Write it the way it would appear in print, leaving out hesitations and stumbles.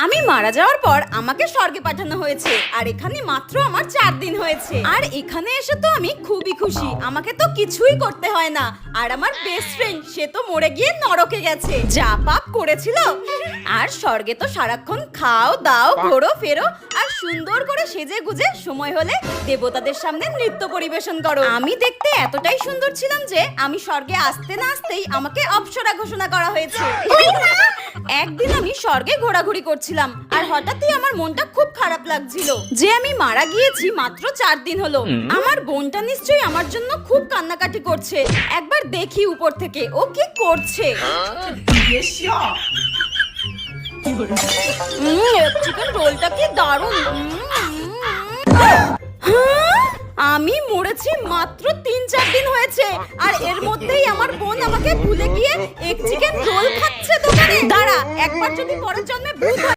আমি মারা যাওয়ার পর আমাকে স্বর্গে পাঠানো হয়েছে আর এখানে মাত্র আমার 4 দিন হয়েছে। আর এখানে এসে তো আমি খুবই খুশি, আমাকে তো কিছুই করতে হয় না। আর আমার বেস্ট ফ্রেন্ড সে তো মরে গিয়ে নরকে গেছে, যা পাপ করেছিল। আর স্বর্গে তো সারাক্ষণ খাও দাও ঘোরো ফেরো আর সুন্দর করে সেজে গুজে সময় হলে দেবতাদের সামনে নৃত্য পরিবেশন করো। আমি দেখতে এতটাই সুন্দর ছিলাম যে আমি স্বর্গে আসতে না আসতেই আমাকে অপ্সরা ঘোষণা করা হয়েছে। একদিন আমি স্বর্গে ঘোরাঘুরি করছিলাম আর হঠাৎই আমার মনটা খুব খারাপ লাগছিল যে আমি মারা গিয়েছি মাত্র 4 দিন হলো। আমার বোনটা নিশ্চয়ই আমার জন্য খুব কান্নাকাটি করছে, একবার দেখি উপর থেকে ও কি করছে। চিকেন রোলটা কি দারুণ। আমি মরেছি মাত্র 3-4 দিন হয়েছে আর এর মধ্যেই আমার বোন আমাকে ভুলে গিয়ে এক চিকেন রোল খাচ্ছে দোকানে। দাঁড়া, একবার যদি পরের জন্মে ভূত